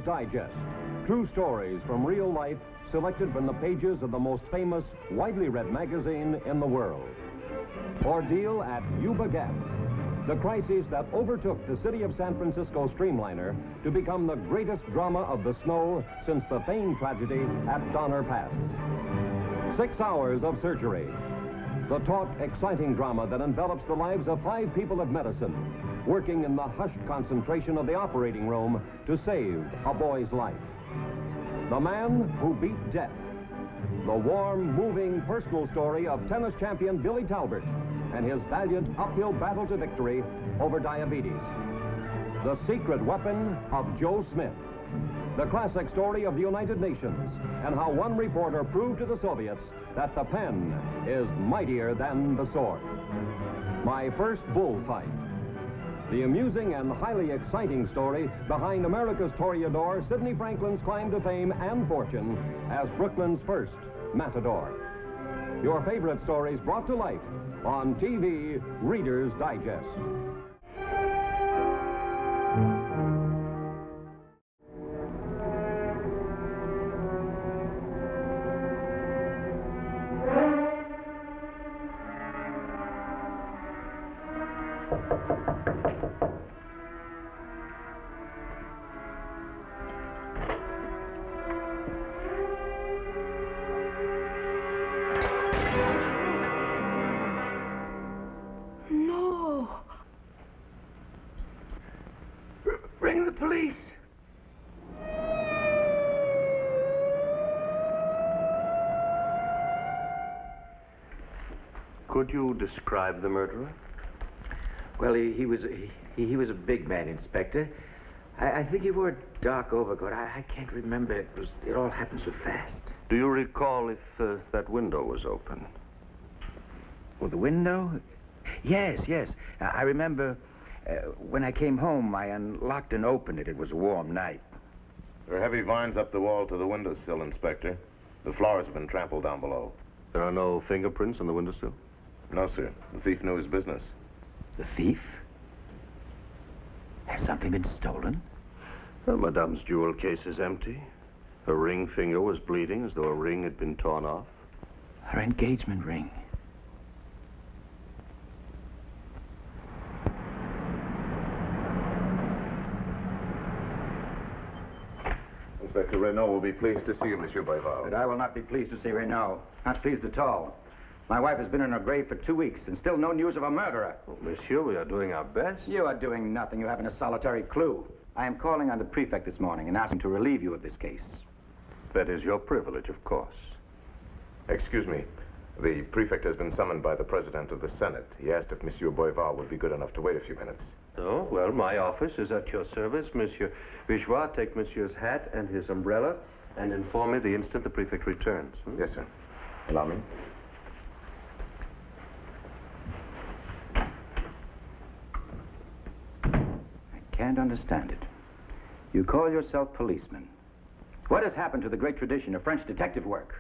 Digest. True stories from real life selected from the pages of the most famous, widely read magazine in the world. Ordeal at Yuba Gap. The crisis that overtook the city of San Francisco streamliner to become the greatest drama of the snow since the famed tragedy at Donner Pass. 6 hours of surgery. The taut, exciting drama that envelops the lives of 5 people of medicine, working in the hushed concentration of the operating room to save a boy's life. The man who beat death. The warm, moving, personal story of tennis champion Billy Talbert and his valiant uphill battle to victory over diabetes. The secret weapon of Joe Smith. The classic story of the United Nations and how one reporter proved to the Soviets that the pen is mightier than the sword. My First Bullfight. The amusing and highly exciting story behind America's Toreador, Sidney Franklin's climb to fame and fortune as Brooklyn's first matador. Your favorite stories brought to life on TV Reader's Digest. Ring the police. Could you describe the murderer? Well, he was a big man, Inspector. I think he wore a dark overcoat. I can't remember. It all happened so fast. Do you recall if that window was open? Oh, the window? Yes. I remember when I came home, I unlocked and opened it. It was a warm night. There are heavy vines up the wall to the windowsill, Inspector. The flowers have been trampled down below. There are no fingerprints on the windowsill? No, sir. The thief knew his business. The thief? Has something been stolen? Madame's jewel case is empty. Her ring finger was bleeding as though a ring had been torn off. Her engagement ring. Inspector Renault will be pleased to see you, Monsieur Boyval. But I will not be pleased to see Renault. Not pleased at all. My wife has been in her grave for 2 weeks and still no news of a murderer. Oh, monsieur, we are doing our best. You are doing nothing. You haven't a solitary clue. I am calling on the prefect this morning and asking to relieve you of this case. That is your privilege, of course. Excuse me. The prefect has been summoned by the president of the Senate. He asked if Monsieur Boyval would be good enough to wait a few minutes. Oh, well, my office is at your service, Monsieur Vigeois. Take Monsieur's hat and his umbrella and inform me the instant the prefect returns. Yes, sir. Allow me. I can't understand it. You call yourself policemen. What has happened to the great tradition of French detective work?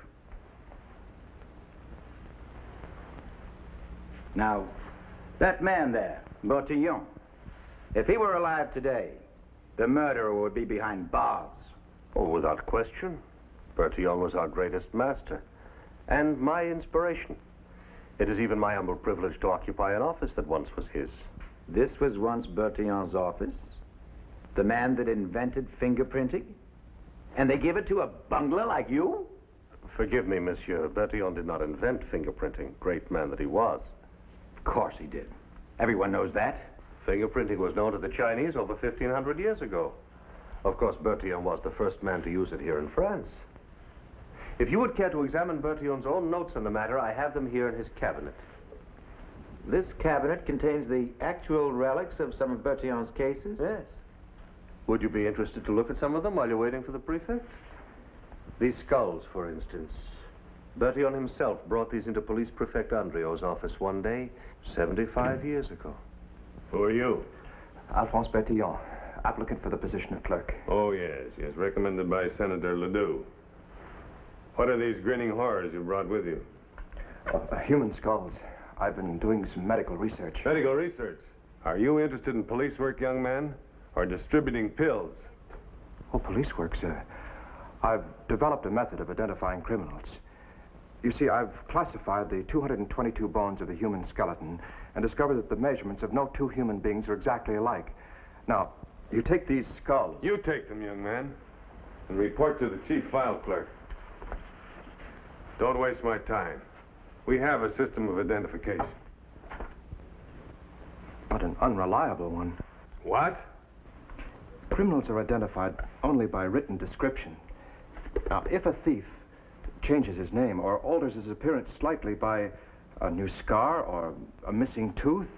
Now, that man there, Bertillon, if he were alive today, the murderer would be behind bars. Oh, without question. Bertillon was our greatest master and my inspiration. It is even my humble privilege to occupy an office that once was his. This was once Bertillon's office? The man that invented fingerprinting? And they give it to a bungler like you? Forgive me, monsieur. Bertillon did not invent fingerprinting, great man that he was. Of course he did. Everyone knows that. Fingerprinting was known to the Chinese over 1,500 years ago. Of course, Bertillon was the first man to use it here in France. If you would care to examine Bertillon's own notes on the matter, I have them here in his cabinet. This cabinet contains the actual relics of some of Bertillon's cases? Yes. Would you be interested to look at some of them while you're waiting for the prefect? These skulls, for instance. Bertillon himself brought these into Police Prefect Andriot's office one day, 75 years ago. Who are you? Alphonse Bertillon, applicant for the position of clerk. Oh, yes, recommended by Senator Ledoux. What are these grinning horrors you brought with you? Human skulls. I've been doing some medical research. Medical research? Are you interested in police work, young man? Or distributing pills? Oh, police work, sir. I've developed a method of identifying criminals. You see, I've classified the 222 bones of the human skeleton and discovered that the measurements of no two human beings are exactly alike. Now, you take these skulls. You take them, young man, and report to the chief file clerk. Don't waste my time. We have a system of identification. But an unreliable one. What? Criminals are identified only by written description. Now, if a thief changes his name or alters his appearance slightly by a new scar or a missing tooth,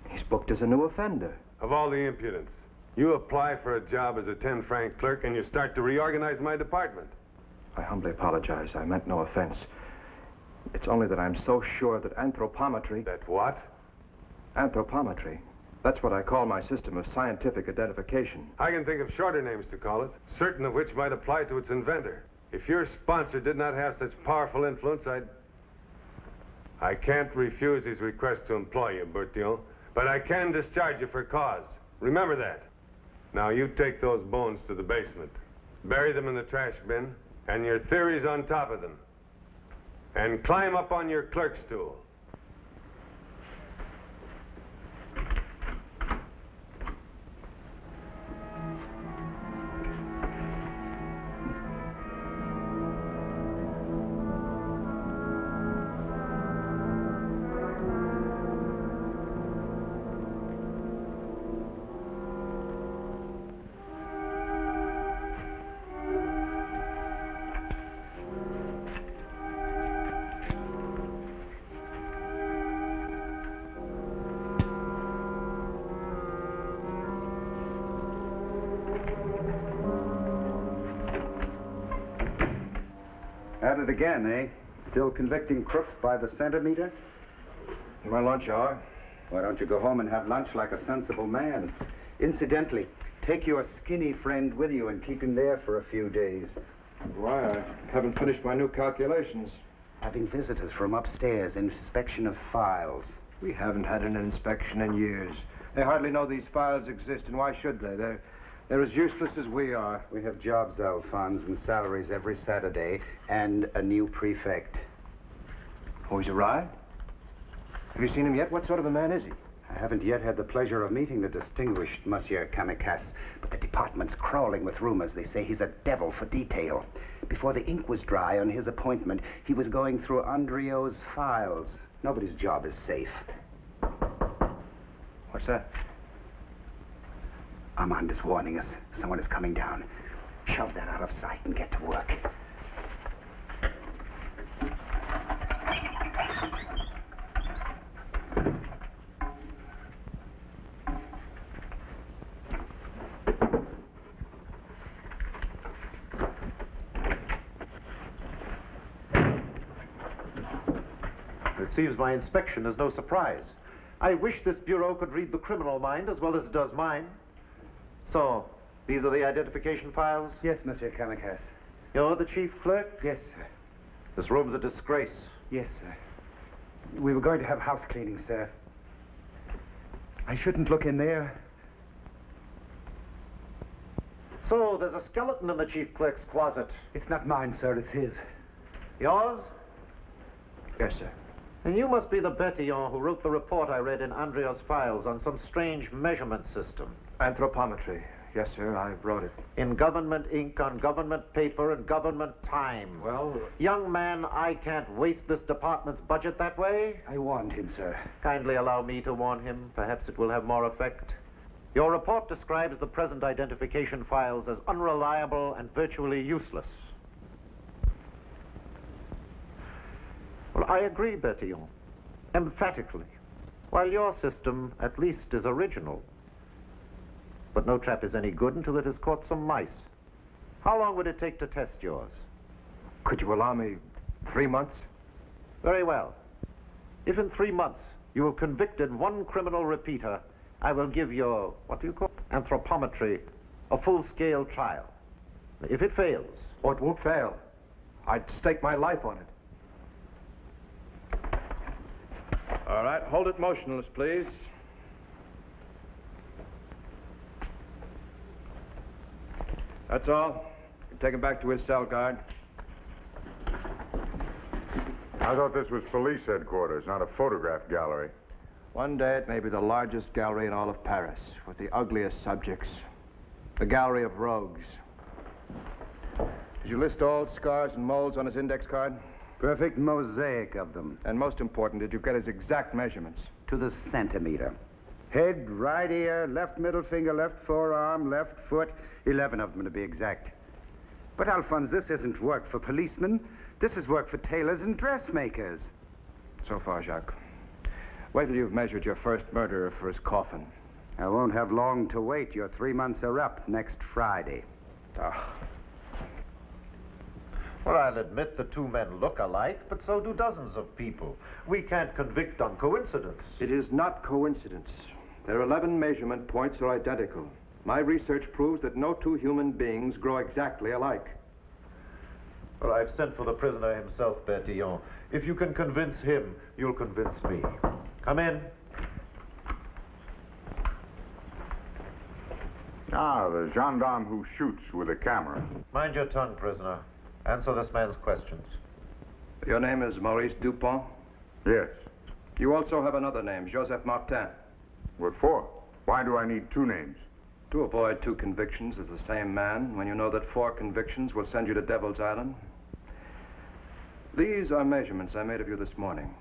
he's booked as a new offender. Of all the impudence. You apply for a job as a 10-franc clerk and you start to reorganize my department. I humbly apologize. I meant no offense. It's only that I'm so sure that anthropometry... That what? Anthropometry. That's what I call my system of scientific identification. I can think of shorter names to call it, certain of which might apply to its inventor. If your sponsor did not have such powerful influence, I can't refuse his request to employ you, Bertillon, but I can discharge you for cause. Remember that. Now, you take those bones to the basement, bury them in the trash bin, and your theories on top of them, and climb up on your clerk stool. At it again, eh? Still convicting crooks by the centimeter? My lunch hour. Why don't you go home and have lunch like a sensible man? Incidentally, take your skinny friend with you and keep him there for a few days. Why, I haven't finished my new calculations. Having visitors from upstairs, inspection of files. We haven't had an inspection in years. They hardly know these files exist, and why should they? They're as useless as we are. We have jobs, Alphonse, and salaries every Saturday, and a new prefect. Oh, he's arrived? Have you seen him yet? What sort of a man is he? I haven't yet had the pleasure of meeting the distinguished Monsieur Kamikaze, but the department's crawling with rumors. They say he's a devil for detail. Before the ink was dry on his appointment, he was going through Andreo's files. Nobody's job is safe. What's that? Armand is warning us. Someone is coming down. Shove that out of sight and get to work. It seems my inspection is no surprise. I wish this bureau could read the criminal mind as well as it does mine. So, these are the identification files? Yes, Monsieur Kamikaze. You're the chief clerk? Yes, sir. This room's a disgrace. Yes, sir. We were going to have house cleaning, sir. I shouldn't look in there. So, there's a skeleton in the chief clerk's closet. It's not mine, sir. It's his. Yours? Yes, sir. And you must be the Bertillon who wrote the report I read in Andreo's files on some strange measurement system. Anthropometry. Yes, sir, I wrote it. In government ink, on government paper, and government time. Well... Young man, I can't waste this department's budget that way. I warned him, sir. Kindly allow me to warn him. Perhaps it will have more effect. Your report describes the present identification files as unreliable and virtually useless. Well, I agree, Bertillon. Emphatically. While your system, at least, is original. But no trap is any good until it has caught some mice. How long would it take to test yours? Could you allow me 3 months? Very well. If in 3 months you have convicted one criminal repeater, I will give your, what do you call it? Anthropometry, a full-scale trial. If it fails... Oh, it won't fail. I'd stake my life on it. All right, hold it motionless, please. That's all. Take him back to his cell, guard. I thought this was police headquarters, not a photograph gallery. One day it may be the largest gallery in all of Paris, with the ugliest subjects. The gallery of rogues. Did you list all scars and moles on his index card? Perfect mosaic of them. And most important, did you get his exact measurements? To the centimeter. Head, right ear, left middle finger, left forearm, left foot. 11 of them to be exact. But, Alphonse, this isn't work for policemen. This is work for tailors and dressmakers. So far, Jacques. Wait till you've measured your first murderer for his coffin. I won't have long to wait. Your 3 months are up next Friday. Ah. Well, I'll admit the two men look alike, but so do dozens of people. We can't convict on coincidence. It is not coincidence. Their 11 measurement points are identical. My research proves that no two human beings grow exactly alike. Well, I've sent for the prisoner himself, Bertillon. If you can convince him, you'll convince me. Come in. Ah, the gendarme who shoots with a camera. Mind your tongue, prisoner. Answer this man's questions. Your name is Maurice Dupont? Yes. You also have another name, Joseph Martin. What for? Why do I need two names? To avoid two convictions as the same man, when you know that 4 convictions will send you to Devil's Island. These are measurements I made of you this morning,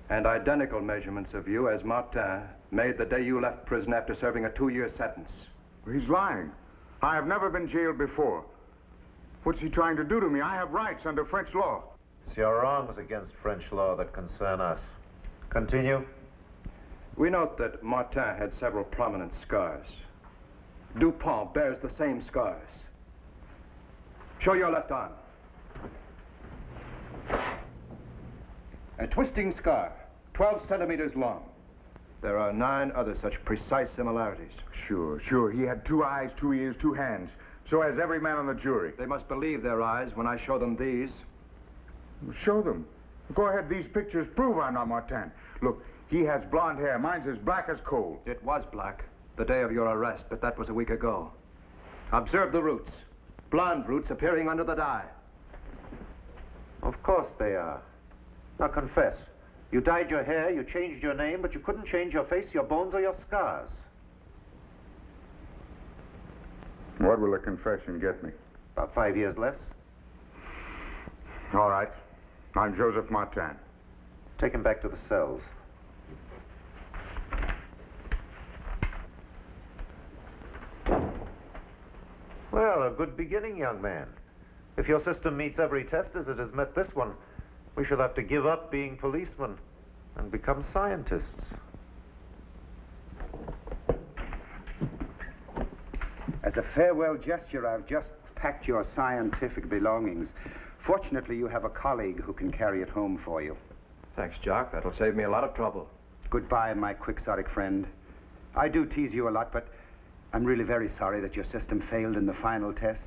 and identical measurements of you as Martin made the day you left prison after serving a 2-year sentence. He's lying. I have never been jailed before. What's he trying to do to me? I have rights under French law. It's your wrongs against French law that concern us. Continue. We note that Martin had several prominent scars. Dupont bears the same scars. Show your left arm. A twisting scar, 12 centimeters long. There are 9 other such precise similarities. Sure. He had 2 eyes, 2 ears, 2 hands. So has every man on the jury. They must believe their eyes when I show them these. Show them. Go ahead. These pictures prove I'm not Martin. Look, he has blonde hair. Mine's as black as coal. It was black the day of your arrest, but that was a week ago. Observe the roots. Blonde roots appearing under the dye. Of course they are. Now confess. You dyed your hair, you changed your name, but you couldn't change your face, your bones, or your scars. What will a confession get me? About 5 years less. All right. I'm Joseph Martin. Take him back to the cells. Well, a good beginning, young man. If your system meets every test as it has met this one, we shall have to give up being policemen and become scientists. As a farewell gesture, I've just packed your scientific belongings. Fortunately, you have a colleague who can carry it home for you. Thanks, Jock. That'll save me a lot of trouble. Goodbye, my quixotic friend. I do tease you a lot, but I'm really very sorry that your system failed in the final test.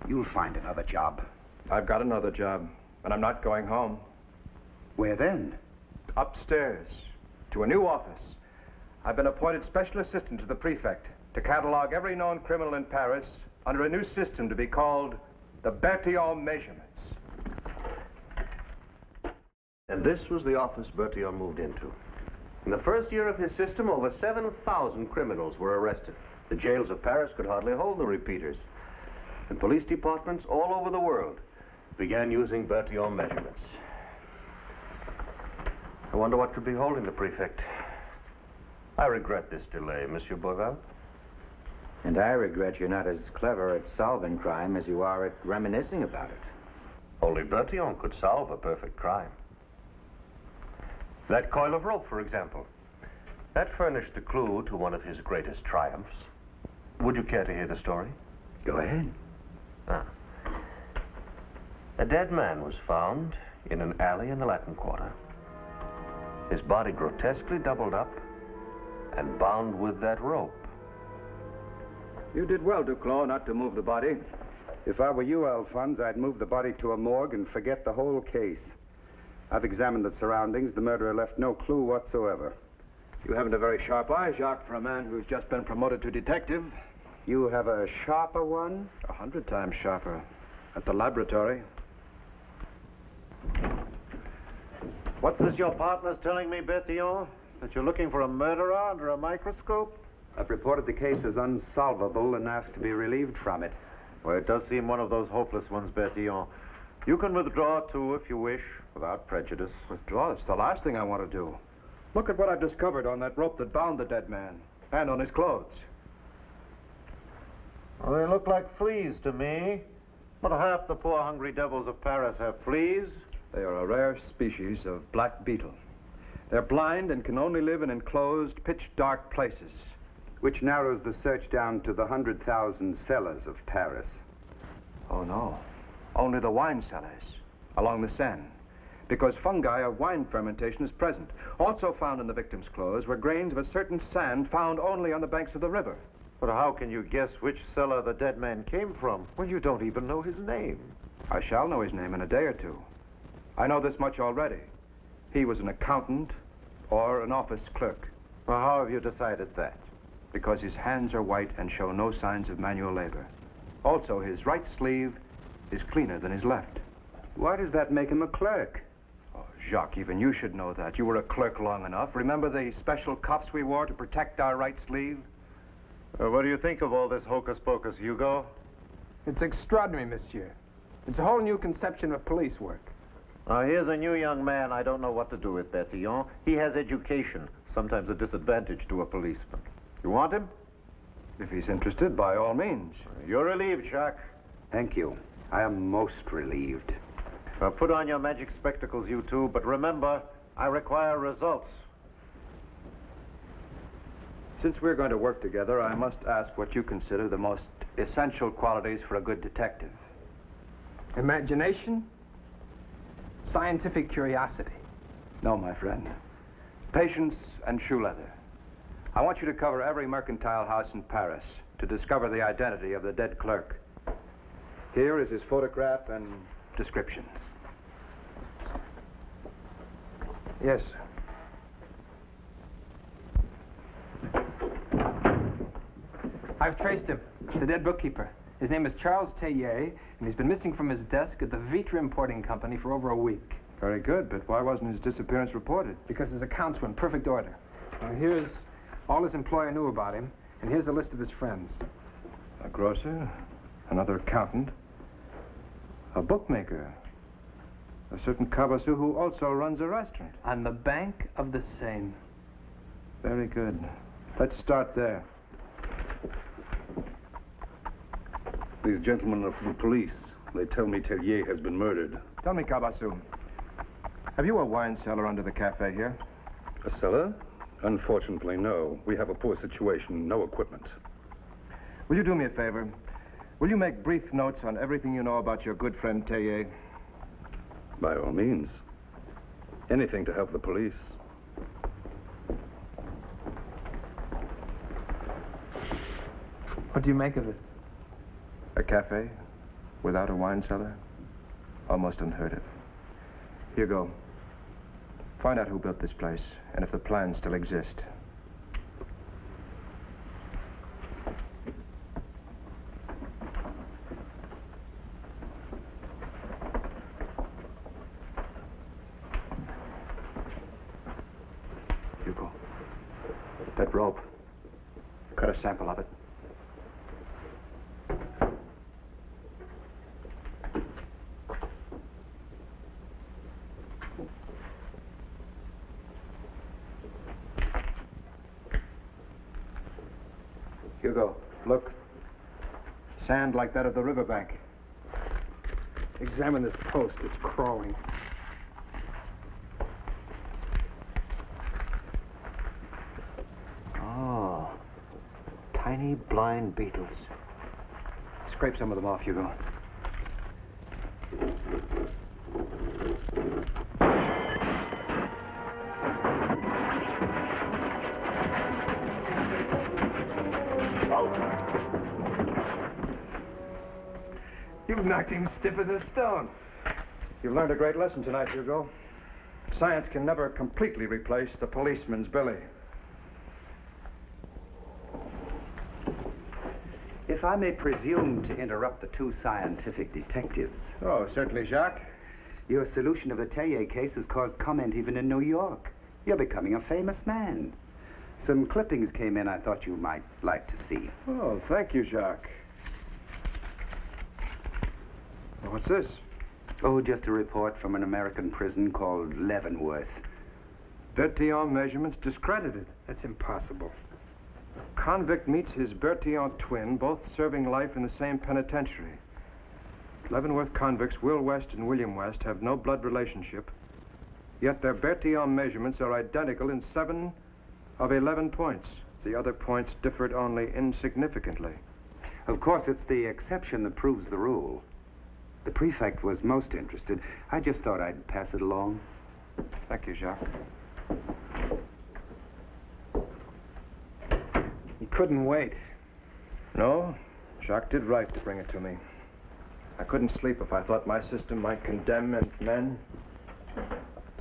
You'll find another job. I've got another job, and I'm not going home. Where then? Upstairs, to a new office. I've been appointed special assistant to the prefect to catalog every known criminal in Paris under a new system to be called the Bertillon measurements. And this was the office Bertillon moved into. In the first year of his system, over 7,000 criminals were arrested. The jails of Paris could hardly hold the repeaters. And police departments all over the world began using Bertillon measurements. I wonder what could be holding the prefect. I regret this delay, Monsieur Boival. And I regret you're not as clever at solving crime as you are at reminiscing about it. Only Bertillon could solve a perfect crime. That coil of rope, for example. That furnished the clue to one of his greatest triumphs. Would you care to hear the story? Go ahead. A dead man was found in an alley in the Latin Quarter. His body grotesquely doubled up and bound with that rope. You did well, Duclos, not to move the body. If I were you, Alphonse, I'd move the body to a morgue and forget the whole case. I've examined the surroundings. The murderer left no clue whatsoever. You haven't a very sharp eye, Jacques, for a man who's just been promoted to detective. You have a sharper one? 100 times sharper. At the laboratory. What's this your partner's telling me, Bertillon? That you're looking for a murderer under a microscope? I've reported the case as unsolvable and asked to be relieved from it. Well, it does seem one of those hopeless ones, Bertillon. You can withdraw, too, if you wish, without prejudice. Withdraw? It's the last thing I want to do. Look at what I've discovered on that rope that bound the dead man. And on his clothes. Well, they look like fleas to me. But half the poor hungry devils of Paris have fleas. They are a rare species of black beetle. They're blind and can only live in enclosed, pitch-dark places. Which narrows the search down to the 100,000 cellars of Paris. Oh, no. Only the wine cellars, along the Seine. Because fungi of wine fermentation is present. Also found in the victim's clothes were grains of a certain sand found only on the banks of the river. But how can you guess which cellar the dead man came from when you don't even know his name? I shall know his name in a day or two. I know this much already. He was an accountant or an office clerk. Well, how have you decided that? Because his hands are white and show no signs of manual labor. Also, his right sleeve is cleaner than his left. Why does that make him a clerk? Oh, Jacques, even you should know that. You were a clerk long enough. Remember the special cuffs we wore to protect our right sleeve? What do you think of all this hocus-pocus, Hugo? It's extraordinary, monsieur. It's a whole new conception of police work. Here's a new young man I don't know what to do with, Bertillon. He has education, sometimes a disadvantage to a policeman. You want him? If he's interested, by all means. You're relieved, Jacques. Thank you. I am most relieved. Put on your magic spectacles, you two, but remember, I require results. Since we're going to work together, I must ask what you consider the most essential qualities for a good detective. Imagination, scientific curiosity. No, my friend. Patience and shoe leather. I want you to cover every mercantile house in Paris to discover the identity of the dead clerk. Here is his photograph and description. Yes. I've traced him, the dead bookkeeper. His name is Charles Tellier, and he's been missing from his desk at the Vitre Importing Company for over a week. Very good, but why wasn't his disappearance reported? Because his accounts were in perfect order. Here's all his employer knew about him, and here's a list of his friends. A grocer, another accountant, a bookmaker, a certain Cabassou who also runs a restaurant. On the bank of the Seine. Very good. Let's start there. These gentlemen are from the police. They tell me Tellier has been murdered. Tell me, Cabassou, have you a wine cellar under the cafe here? A cellar? Unfortunately, no. We have a poor situation, no equipment. Will you do me a favor? Will you make brief notes on everything you know about your good friend Tellier? By all means. Anything to help the police. What do you make of it? A cafe without a wine cellar? Almost unheard of. Here, go. Find out who built this place and if the plans still exist. Hugo, that rope. Cut a sample of it. Hugo, look. Sand like that of the riverbank. Examine this post. It's crawling. Oh. Tiny blind beetles. Scrape some of them off, Hugo. You've knocked him stiff as a stone. You've learned a great lesson tonight, Hugo. Science can never completely replace the policeman's billy. I may presume to interrupt the two scientific detectives. Oh, certainly, Jacques. Your solution of the Tellier case has caused comment even in New York. You're becoming a famous man. Some clippings came in I thought you might like to see. Oh, thank you, Jacques. What's this? Oh, just a report from an American prison called Leavenworth. Bertillon measurements discredited. That's impossible. Convict meets his Bertillon twin, both serving life in the same penitentiary. Leavenworth convicts Will West and William West have no blood relationship, yet their Bertillon measurements are identical in 7 of 11 points. The other points differed only insignificantly. Of course, it's the exception that proves the rule. The prefect was most interested. I just thought I'd pass it along. Thank you, Jacques. He couldn't wait. No, Jacques did right to bring it to me. I couldn't sleep if I thought my system might condemn men. It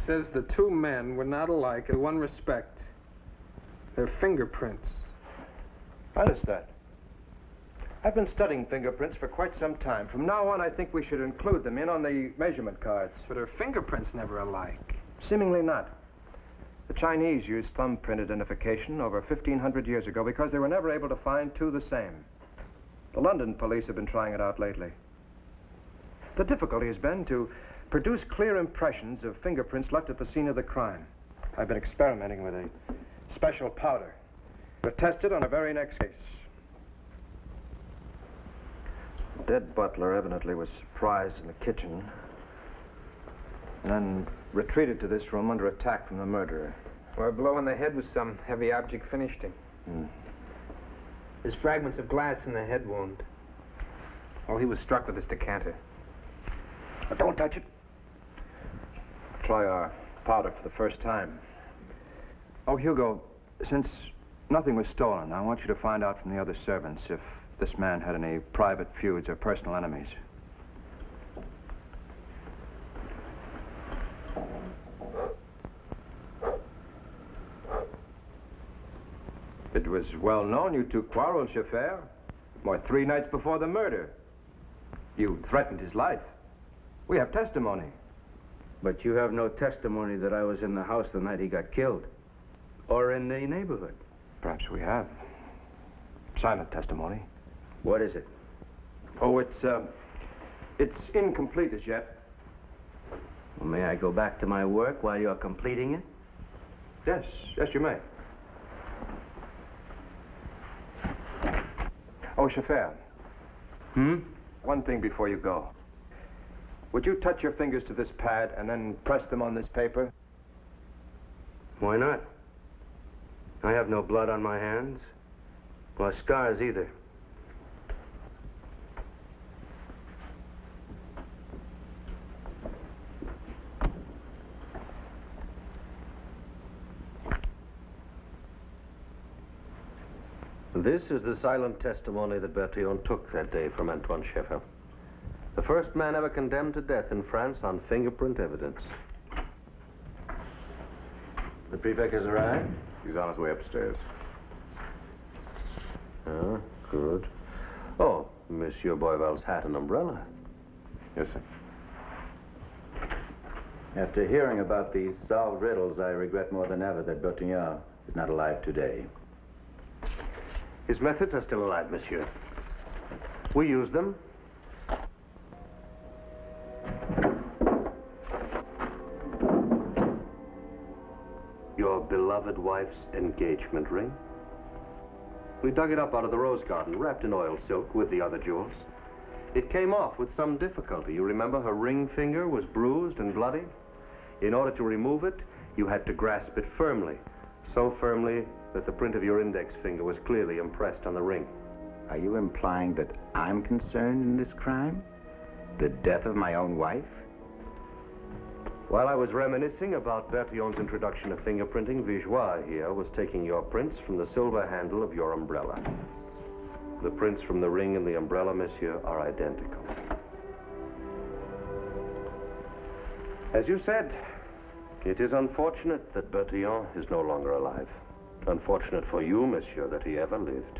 says the two men were not alike in one respect. Their fingerprints. How is that? I've been studying fingerprints for quite some time. From now on, I think we should include them in on the measurement cards. But her fingerprints never alike. Seemingly not. The Chinese used thumbprint identification over 1,500 years ago because they were never able to find two the same. The London police have been trying it out lately. The difficulty has been to produce clear impressions of fingerprints left at the scene of the crime. I've been experimenting with a special powder. We'll test it on the very next case. The dead butler evidently was surprised in the kitchen and then retreated to this room under attack from the murderer. Or a blow in the head with some heavy object finished him. There's fragments of glass in the head wound. Oh, he was struck with this decanter. Don't touch it. Try our powder for the first time. Oh, Hugo, since nothing was stolen, I want you to find out from the other servants if this man had any private feuds or personal enemies. It was well known you two quarreled, chauffeur. Why, 3 nights before the murder. You threatened his life. We have testimony. But you have no testimony that I was in the house the night he got killed. Or in the neighborhood. Perhaps we have. Silent testimony. What is it? Oh, it's incomplete as yet. Well, may I go back to my work while you're completing it? Yes, you may. Oh, chauffeur. One thing before you go. Would you touch your fingers to this pad and then press them on this paper? Why not? I have no blood on my hands, or scars either. This is the silent testimony that Bertillon took that day from Antoine Scheffer. The first man ever condemned to death in France on fingerprint evidence. The prefect has arrived? He's on his way upstairs. Ah, good. Oh, Monsieur Boival's hat and umbrella. Yes, sir. After hearing about these solved riddles, I regret more than ever that Bertillon is not alive today. His methods are still alive, monsieur. We use them. Your beloved wife's engagement ring. We dug it up out of the rose garden, wrapped in oil silk with the other jewels. It came off with some difficulty. You remember her ring finger was bruised and bloody? In order to remove it, you had to grasp it firmly. So firmly that the print of your index finger was clearly impressed on the ring. Are you implying that I'm concerned in this crime? The death of my own wife? While I was reminiscing about Bertillon's introduction of fingerprinting, Vigeois here was taking your prints from the silver handle of your umbrella. The prints from the ring and the umbrella, monsieur, are identical. As you said, it is unfortunate that Bertillon is no longer alive. Unfortunate for you, monsieur, that he ever lived.